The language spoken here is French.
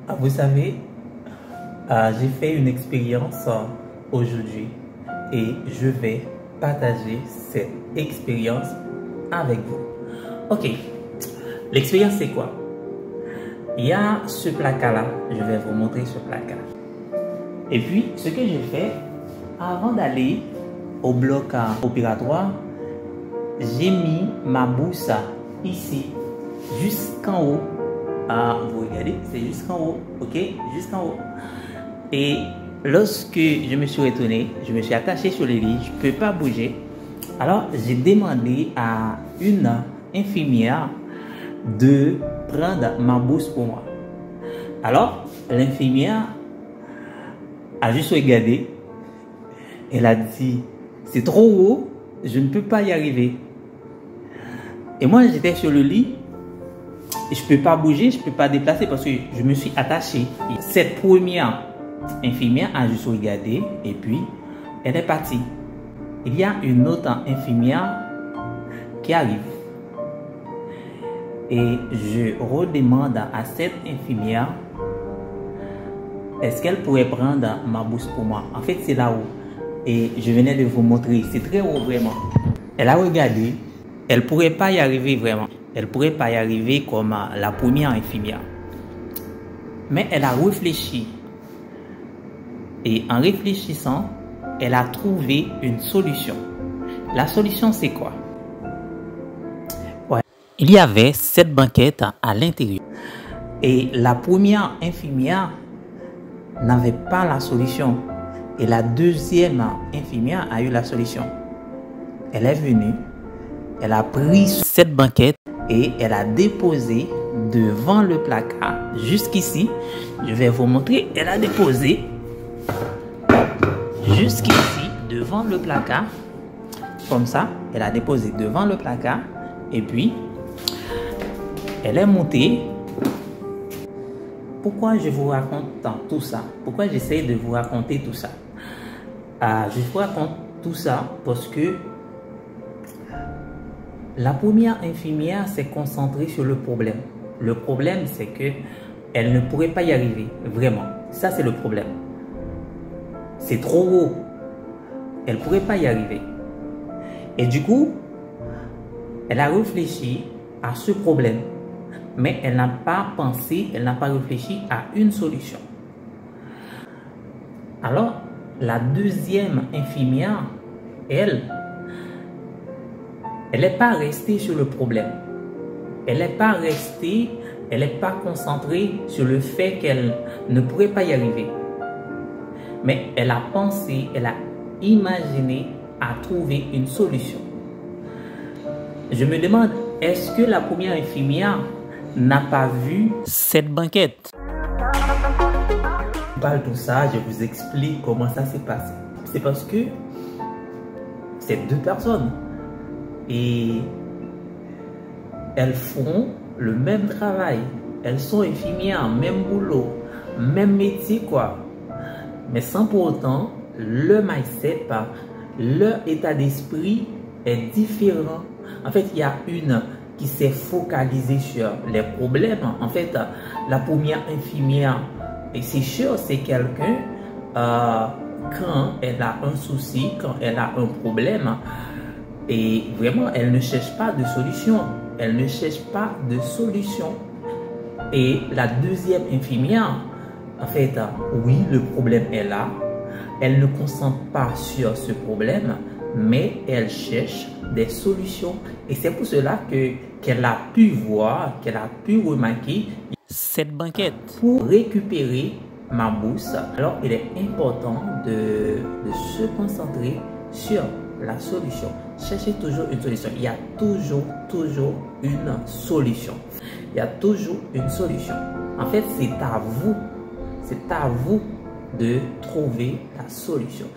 Vous savez, j'ai fait une expérience aujourd'hui et je vais partager cette expérience avec vous. Ok, l'expérience c'est quoi? Il y a ce placard-là, je vais vous montrer ce placard. Et puis, ce que j'ai fait, avant d'aller au bloc opératoire, j'ai mis ma bourse ici, jusqu'en haut. Vous regardez, c'est jusqu'en haut, ok? Jusqu'en haut. Et lorsque je me suis retourné, je me suis attaché sur le lit, je ne peux pas bouger. Alors, j'ai demandé à une infirmière de prendre ma bourse pour moi. Alors, l'infirmière a juste regardé. Elle a dit, c'est trop haut, je ne peux pas y arriver. Et moi, j'étais sur le lit. Et je ne peux pas bouger, je ne peux pas déplacer parce que je me suis attaché. Cette première infirmière a juste regardé et puis elle est partie. Il y a une autre infirmière qui arrive. Et je redemande à cette infirmière, est-ce qu'elle pourrait prendre ma bourse pour moi? En fait, c'est là-haut. Et je venais de vous montrer, c'est très haut vraiment. Elle a regardé, elle ne pourrait pas y arriver vraiment. Elle ne pourrait pas y arriver comme la première infirmière. Mais elle a réfléchi. Et en réfléchissant, elle a trouvé une solution. La solution, c'est quoi? Ouais. Il y avait 7 banquettes à l'intérieur. Et la première infirmière n'avait pas la solution. Et la deuxième infirmière a eu la solution. Elle est venue, elle a pris 7 banquettes et elle a déposé devant le placard, jusqu'ici. Je vais vous montrer, elle a déposé jusqu'ici devant le placard, comme ça. Elle a déposé devant le placard et puis elle est montée. Pourquoi je vous raconte tout ça? Pourquoi j'essaie de vous raconter tout ça? Je vous raconte tout ça parce que la première infirmière s'est concentrée sur le problème. Le problème, c'est que elle ne pourrait pas y arriver, vraiment. Ça, c'est le problème. C'est trop haut. Elle ne pourrait pas y arriver. Et du coup, elle a réfléchi à ce problème. Mais elle n'a pas pensé, elle n'a pas réfléchi à une solution. Alors, la deuxième infirmière, elle n'est pas restée sur le problème. Elle n'est pas restée, elle n'est pas concentrée sur le fait qu'elle ne pourrait pas y arriver. Mais elle a pensé, elle a imaginé à trouver une solution. Je me demande, est-ce que la première infirmière n'a pas vu cette banquette? Je parle de tout ça, je vous explique comment ça s'est passé. C'est parce que c'est 2 personnes et elles font le même travail. Elles sont infirmières, même boulot, même métier quoi. Mais sans pour autant, le mindset, leur état d'esprit est différent. En fait, il y a une qui s'est focalisée sur les problèmes. En fait, la première infirmière, et c'est sûr, c'est quelqu'un, quand elle a un souci, quand elle a un problème, et vraiment, elle ne cherche pas de solution. Elle ne cherche pas de solution. Et la deuxième infirmière, en fait, oui, le problème est là. Elle ne concentre pas sur ce problème, mais elle cherche des solutions. Et c'est pour cela qu'elle a pu voir, qu'elle a pu remarquer cette banquette. Pour récupérer ma bourse, alors il est important de se concentrer sur la solution. Cherchez toujours une solution. Il y a toujours une solution. Il y a toujours une solution. En fait, c'est à vous de trouver la solution.